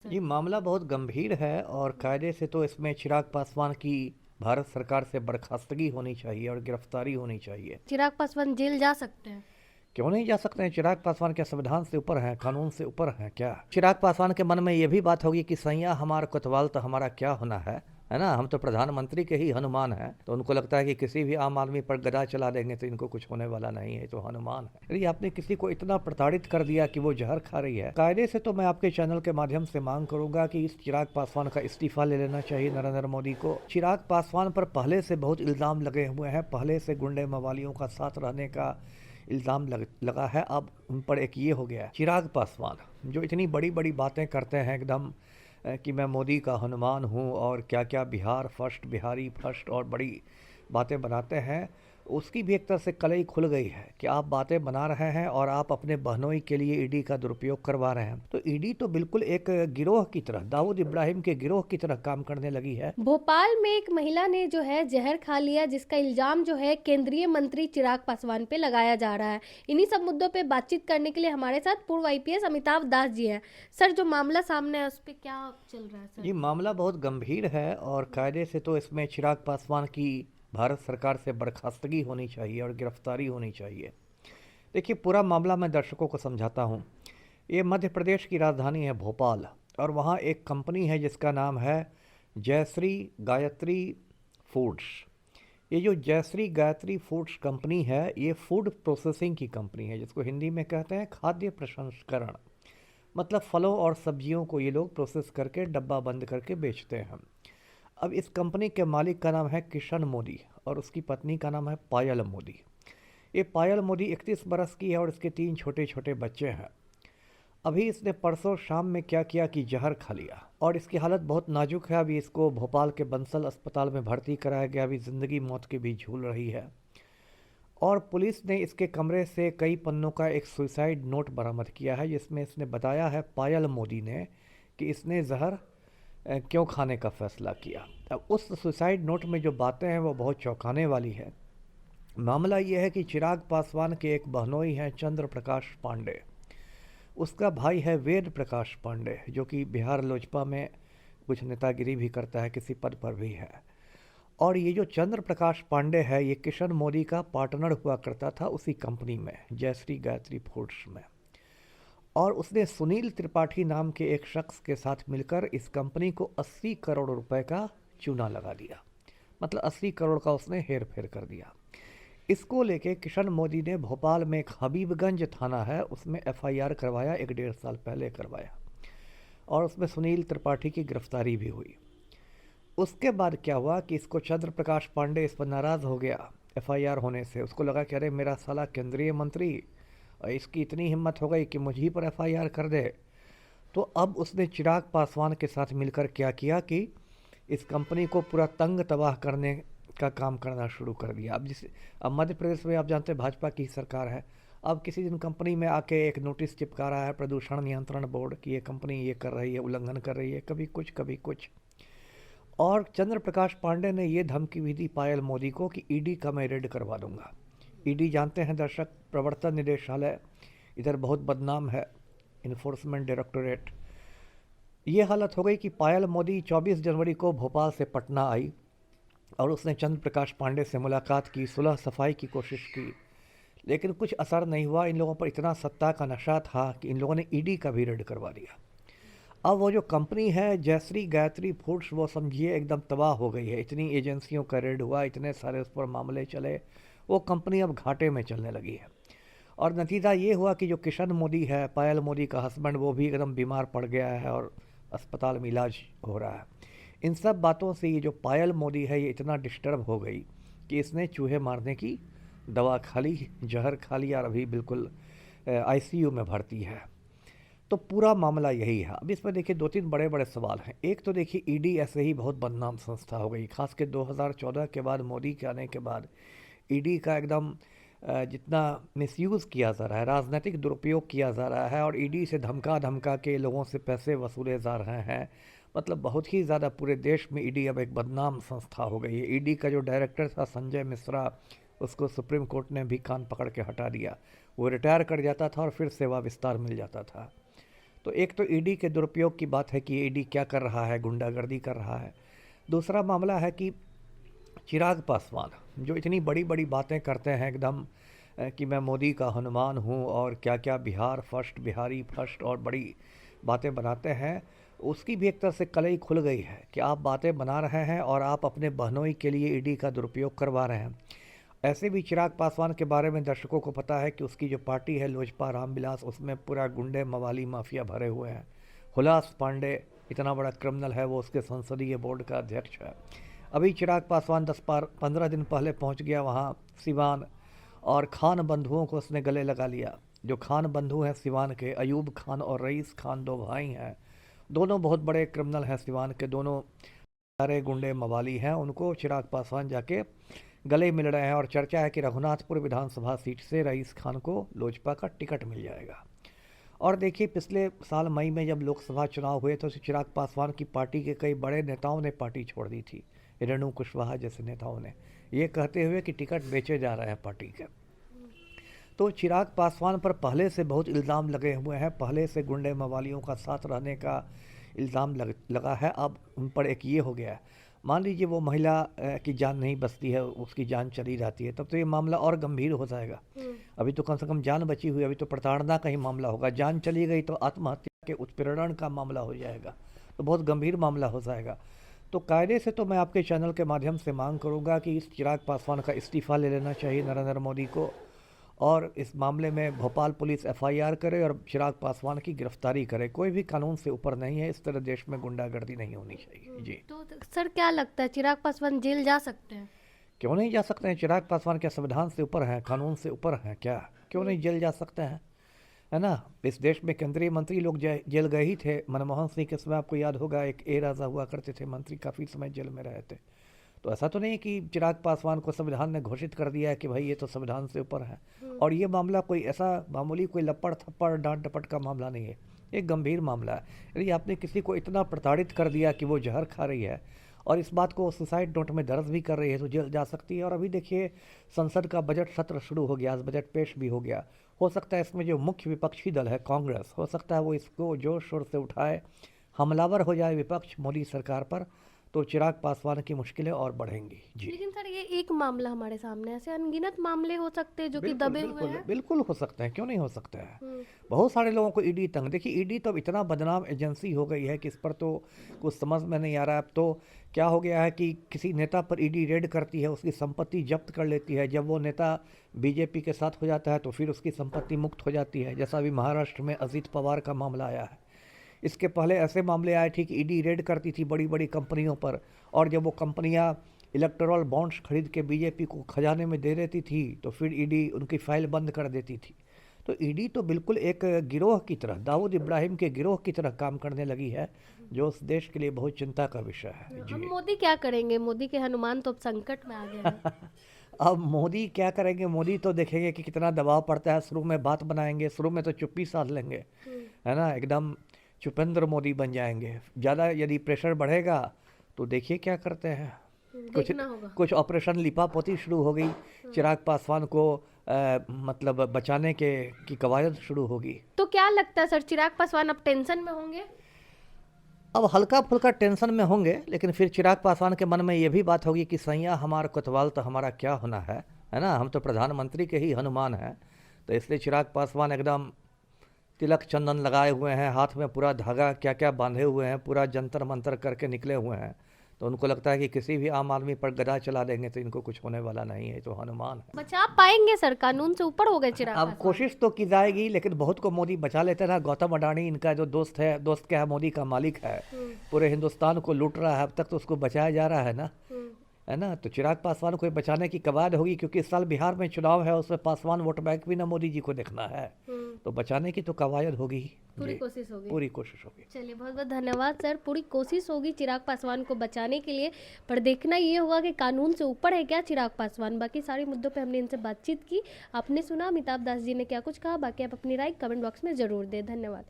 ये मामला बहुत गंभीर है और कायदे से तो इसमें चिराग पासवान की भारत सरकार से बर्खास्तगी होनी चाहिए और गिरफ्तारी होनी चाहिए। चिराग पासवान जेल जा सकते हैं। क्यों नहीं जा सकते हैं? चिराग पासवान क्या संविधान से ऊपर हैं, कानून से ऊपर हैं क्या? चिराग पासवान के मन में ये भी बात होगी कि सैया हमारा कोतवाल तो हमारा क्या होना है ना? हम तो प्रधानमंत्री के ही हनुमान हैं। तो उनको लगता है कि किसी भी आम आदमी पर गदा चला देंगे तो इनको कुछ होने वाला नहीं है, तो हनुमान है। यदि आपने किसी को इतना प्रताड़ित कर दिया कि वो जहर खा रही है, कायदे से तो मैं आपके चैनल के माध्यम से मांग करूंगा कि इस चिराग पासवान का इस्तीफा ले लेना चाहिए नरेंद्र मोदी को। चिराग पासवान पर पहले से बहुत इल्ज़ाम लगे हुए हैं, पहले से गुंडे मवालियों का साथ रहने का इल्ज़ाम लगा है। अब उन पर एक ये हो गया है, चिराग पासवान जो इतनी बड़ी बड़ी बातें करते हैं एकदम कि मैं मोदी का हनुमान हूँ और क्या क्या बिहार फर्स्ट, बिहारी फर्स्ट और बड़ी बातें बनाते हैं, उसकी भी एक तरह से कलई खुल गई है कि आप बातें बना रहे हैं और आप अपने बहनोई के लिए ईडी का दुरुपयोग करवा रहे हैं। तो ईडी तो बिल्कुल एक गिरोह की तरह, दाऊद इब्राहिम के गिरोह की तरह काम करने लगी है। भोपाल में एक महिला ने जो है जहर खा लिया, जिसका इल्जाम जो है केंद्रीय मंत्री चिराग पासवान पे लगाया जा रहा है। इन्हीं सब मुद्दों पे बातचीत करने के लिए हमारे साथ पूर्व आईपीएस अमिताभ दास जी हैं। सर, जो मामला सामने है उस पे क्या चल रहा है सर? ये मामला बहुत गंभीर है और कायदे से तो इसमें चिराग पासवान की भारत सरकार से बर्खास्तगी होनी चाहिए और गिरफ्तारी होनी चाहिए। देखिए, पूरा मामला मैं दर्शकों को समझाता हूँ। ये मध्य प्रदेश की राजधानी है भोपाल और वहाँ एक कंपनी है जिसका नाम है जयश्री गायत्री फूड्स। ये जो जयश्री गायत्री फूड्स कंपनी है, ये फूड प्रोसेसिंग की कंपनी है, जिसको हिंदी में कहते हैं खाद्य प्रसंस्करण। मतलब फलों और सब्जियों को ये लोग प्रोसेस करके डब्बा बंद करके बेचते हैं। अब इस कंपनी के मालिक का नाम है किशन मोदी और उसकी पत्नी का नाम है पायल मोदी। ये पायल मोदी 31 बरस की है और इसके 3 छोटे छोटे बच्चे हैं। अभी इसने परसों शाम में क्या किया कि जहर खा लिया और इसकी हालत बहुत नाजुक है। अभी इसको भोपाल के बंसल अस्पताल में भर्ती कराया गया। अभी ज़िंदगी मौत के बीच झूल रही है और पुलिस ने इसके कमरे से कई पन्नों का एक सुसाइड नोट बरामद किया है, जिसमें इसने बताया है, पायल मोदी ने, कि इसने जहर क्यों खाने का फैसला किया। अब उस सुसाइड नोट में जो बातें हैं वो बहुत चौंकाने वाली है। मामला ये है कि चिराग पासवान के एक बहनोई हैं चंद्र प्रकाश पांडे, उसका भाई है वेद प्रकाश पांडे, जो कि बिहार लोजपा में कुछ नेतागिरी भी करता है, किसी पद पर भी है। और ये जो चंद्र प्रकाश पांडे है, ये किशन मोदी का पार्टनर हुआ करता था उसी कंपनी में, जयश्री गायत्री फूड्स में। और उसने सुनील त्रिपाठी नाम के एक शख्स के साथ मिलकर इस कंपनी को 80 करोड़ रुपए का चूना लगा दिया। मतलब 80 करोड़ का उसने हेर फेर कर दिया। इसको लेके किशन मोदी ने भोपाल में एक हबीबगंज थाना है, उसमें एफआईआर करवाया, 1 डेढ़ साल पहले करवाया और उसमें सुनील त्रिपाठी की गिरफ्तारी भी हुई। उसके बाद क्या हुआ कि इसको चंद्र प्रकाश पांडे इस पर नाराज़ हो गया एफआईआर होने से। उसको लगा कि अरे मेरा साला केंद्रीय मंत्री, और इसकी इतनी हिम्मत हो गई कि मुझ ही पर एफआईआर कर दे। तो अब उसने चिराग पासवान के साथ मिलकर क्या किया कि इस कंपनी को पूरा तंग तबाह करने का काम करना शुरू कर दिया। अब मध्य प्रदेश में आप जानते हैं भाजपा की सरकार है। अब किसी दिन कंपनी में आके एक नोटिस चिपका रहा है प्रदूषण नियंत्रण बोर्ड की ये कंपनी ये कर रही है, उल्लंघन कर रही है, कभी कुछ कभी कुछ। और चंद्र प्रकाश पांडे ने ये धमकी भी दी पायल मोदी को कि ईडी का मैं रेड करवा दूंगा। ईडी जानते हैं दर्शक, प्रवर्तन निदेशालय इधर बहुत बदनाम है, इन्फोर्समेंट डायरेक्टोरेट। ये हालत हो गई कि पायल मोदी 24 जनवरी को भोपाल से पटना आई और उसने चंद्र प्रकाश पांडे से मुलाकात की, सुलह सफाई की कोशिश की, लेकिन कुछ असर नहीं हुआ। इन लोगों पर इतना सत्ता का नशा था कि इन लोगों ने ईडी का भी रेड करवा दिया। अब वो जो कंपनी है जयश्री गायत्री फूड्स, वो समझिए एकदम तबाह हो गई है। इतनी एजेंसियों का रेड हुआ, इतने सारे उस पर मामले चले, वो कंपनी अब घाटे में चलने लगी है। और नतीजा ये हुआ कि जो किशन मोदी है, पायल मोदी का हस्बैंड, वो भी एकदम बीमार पड़ गया है और अस्पताल में इलाज हो रहा है। इन सब बातों से ये जो पायल मोदी है ये इतना डिस्टर्ब हो गई कि इसने चूहे मारने की दवा खा ली, जहर खा लिया और अभी बिल्कुल आईसीयू में भर्ती है। तो पूरा मामला यही है। अब इसमें देखिए 2-3 बड़े बड़े सवाल हैं। एक तो देखिए ईडी ऐसे ही बहुत बदनाम संस्था हो गई, खास के 2014 के बाद, मोदी के आने के बाद ईडी का एकदम जितना मिसयूज़ किया जा रहा है, राजनीतिक दुरुपयोग किया जा रहा है और ईडी से धमका धमका के लोगों से पैसे वसूले जा रहे हैं। मतलब बहुत ही ज़्यादा पूरे देश में ईडी अब एक बदनाम संस्था हो गई है। ईडी का जो डायरेक्टर था संजय मिश्रा, उसको सुप्रीम कोर्ट ने भी कान पकड़ के हटा दिया। वो रिटायर कर जाता था और फिर सेवा विस्तार मिल जाता था। तो तो एक तो ईडी के दुरुपयोग की बात है कि ईडी क्या कर रहा है, गुंडागर्दी कर रहा है। दूसरा मामला है कि चिराग पासवान जो इतनी बड़ी बड़ी बातें करते हैं एकदम कि मैं मोदी का हनुमान हूँ और क्या क्या बिहार फर्स्ट, बिहारी फर्स्ट और बड़ी बातें बनाते हैं, उसकी भी एक तरह से कलई खुल गई है कि आप बातें बना रहे हैं और आप अपने बहनोई के लिए ईडी का दुरुपयोग करवा रहे हैं। ऐसे भी चिराग पासवान के बारे में दर्शकों को पता है कि उसकी जो पार्टी है लोजपा रामविलास, उसमें पूरा गुंडे मवाली माफिया भरे हुए हैं। हुलास पांडे इतना बड़ा क्रिमिनल है, वो उसके संसदीय बोर्ड का अध्यक्ष है। अभी चिराग पासवान 10-15 दिन पहले पहुंच गया वहां सिवान, और खान बंधुओं को उसने गले लगा लिया। जो खान बंधु हैं सिवान के, अयूब खान और रईस खान, दो भाई हैं, दोनों बहुत बड़े क्रिमिनल हैं सिवान के, दोनों सारे गुंडे मवाली हैं। उनको चिराग पासवान जाके गले मिल रहे हैं और चर्चा है कि रघुनाथपुर विधानसभा सीट से रईस खान को लोजपा का टिकट मिल जाएगा। और देखिए, पिछले साल मई में जब लोकसभा चुनाव हुए तो चिराग पासवान की पार्टी के कई बड़े नेताओं ने पार्टी छोड़ दी थी। रेणु कुशवाहा जैसे नेताओं ने, ये कहते हुए कि टिकट बेचे जा रहे हैं पार्टी के। तो चिराग पासवान पर पहले से बहुत इल्ज़ाम लगे हुए हैं, पहले से गुंडे मवालियों का साथ रहने का इल्ज़ाम लगा है। अब उन पर एक ये हो गया है, मान लीजिए वो महिला की जान नहीं बचती है, उसकी जान चली जाती है, तब तो ये मामला और गंभीर हो जाएगा। अभी तो कम से कम जान बची हुई, अभी तो प्रताड़ना का ही मामला होगा। जान चली गई तो आत्महत्या के उत्पीड़न का मामला हो जाएगा, तो बहुत गंभीर मामला हो जाएगा। तो कायदे से तो मैं आपके चैनल के माध्यम से मांग करूंगा कि इस चिराग पासवान का इस्तीफ़ा ले लेना चाहिए नरेंद्र मोदी को, और इस मामले में भोपाल पुलिस एफआईआर करे और चिराग पासवान की गिरफ्तारी करे। कोई भी कानून से ऊपर नहीं है, इस तरह देश में गुंडागर्दी नहीं होनी चाहिए। जी, तो सर क्या लगता है चिराग पासवान जेल जा सकते हैं? क्यों नहीं जा सकते हैं? चिराग पासवान क्या संविधान से ऊपर हैं, कानून से ऊपर हैं क्या? क्यों नहीं जेल जा सकते हैं, है ना। इस देश में केंद्रीय मंत्री लोग जेल गए ही थे। मनमोहन सिंह के समय आपको याद होगा, एक ए राजा हुआ करते थे मंत्री, काफ़ी समय जेल में रहे थे। तो ऐसा तो नहीं कि चिराग पासवान को संविधान ने घोषित कर दिया है कि भाई ये तो संविधान से ऊपर है। और ये मामला कोई ऐसा मामूली कोई लपड़ थप्पड़ डांट डपट का मामला नहीं है, एक गंभीर मामला है। यदि आपने किसी को इतना प्रताड़ित कर दिया कि वो जहर खा रही है और इस बात को सुसाइड नोट में दर्ज भी कर रही है, तो जेल जा सकती है। और अभी देखिए, संसद का बजट सत्र शुरू हो गया, आज बजट पेश भी हो गया। हो सकता है इसमें जो मुख्य विपक्षी दल है कांग्रेस, हो सकता है वो इसको जोर शोर से उठाए, हमलावर हो जाए विपक्ष मोदी सरकार पर, तो चिराग पासवान की मुश्किलें और बढ़ेंगी। जी, लेकिन सर ये एक मामला हमारे सामने, ऐसे अनगिनत मामले हो सकते हैं जो कि दबे हुए हैं। बिल्कुल हो सकते हैं, क्यों नहीं हो सकते हैं। बहुत सारे लोगों को ईडी तंग, देखिए ईडी तो अब इतना बदनाम एजेंसी हो गई है कि इस पर तो कुछ समझ में नहीं आ रहा है। अब तो क्या हो गया है कि किसी नेता पर ईडी रेड करती है, उसकी संपत्ति जब्त कर लेती है। जब वो नेता बीजेपी के साथ हो जाता है तो फिर उसकी संपत्ति मुक्त हो जाती है, जैसा अभी महाराष्ट्र में अजित पवार का मामला आया है। इसके पहले ऐसे मामले आए थे कि ईडी रेड करती थी बड़ी बड़ी कंपनियों पर, और जब वो कंपनियां इलेक्टोरल बॉन्ड्स खरीद के बीजेपी को खजाने में दे देती थी तो फिर ईडी उनकी फाइल बंद कर देती थी। तो ईडी तो बिल्कुल एक गिरोह की तरह, दाऊद इब्राहिम के गिरोह की तरह काम करने लगी है, जो उस देश के लिए बहुत चिंता का विषय है। अब जी, मोदी क्या करेंगे? मोदी के हनुमान तो अब संकट में आ गए हैं। अब मोदी क्या करेंगे? मोदी तो देखेंगे कि कितना दबाव पड़ता है। शुरू में बात बनाएंगे, शुरू में तो चुप्पी साध लेंगे, है ना, एकदम चुपेंद्र मोदी बन जाएंगे। ज़्यादा यदि प्रेशर बढ़ेगा तो देखिए क्या करते हैं। देखना होगा। कुछ ऑपरेशन लिपापोती शुरू हो गई, चिराग पासवान को मतलब बचाने की कवायद शुरू होगी। तो क्या लगता है सर, चिराग पासवान अब टेंशन में होंगे? अब हल्का फुल्का टेंशन में होंगे, लेकिन फिर चिराग पासवान के मन में ये भी बात होगी कि सैया हमारा कोतवाल तो हमारा क्या होना है ना, हम तो प्रधानमंत्री के ही हनुमान हैं। तो इसलिए चिराग पासवान एकदम तिलक चंदन लगाए हुए हैं, हाथ में पूरा धागा क्या क्या बांधे हुए हैं, पूरा जंतर मंतर करके निकले हुए हैं। तो उनको लगता है कि किसी भी आम आदमी पर गदा चला देंगे तो इनको कुछ होने वाला नहीं है, तो हनुमान है। बचा पाएंगे सर? कानून से ऊपर हो गए चिराग अब पासवान। कोशिश तो की जाएगी, लेकिन बहुत को मोदी बचा लेते ना। गौतम अडानी इनका जो दोस्त है, दोस्त क्या है, मोदी का मालिक है, पूरे हिंदुस्तान को लूट रहा है, अब तक तो उसको बचाया जा रहा है ना। तो चिराग पासवान को बचाने की कवायद होगी, क्योंकि इस साल बिहार में चुनाव है, उसमें पासवान वोट बैंक भी ना मोदी जी को देखना है, तो बचाने की तो कवायद होगी। पूरी कोशिश होगी। पूरी कोशिश होगी। चलिए, बहुत बहुत धन्यवाद सर। पूरी कोशिश होगी चिराग पासवान को बचाने के लिए, पर देखना ये होगा कि कानून से ऊपर है क्या चिराग पासवान। बाकी सारे मुद्दों पे हमने इनसे बातचीत की, आपने सुना अमिताभ दास जी ने क्या कुछ कहा। बाकी आप अपनी राय कमेंट बॉक्स में जरूर दें। धन्यवाद।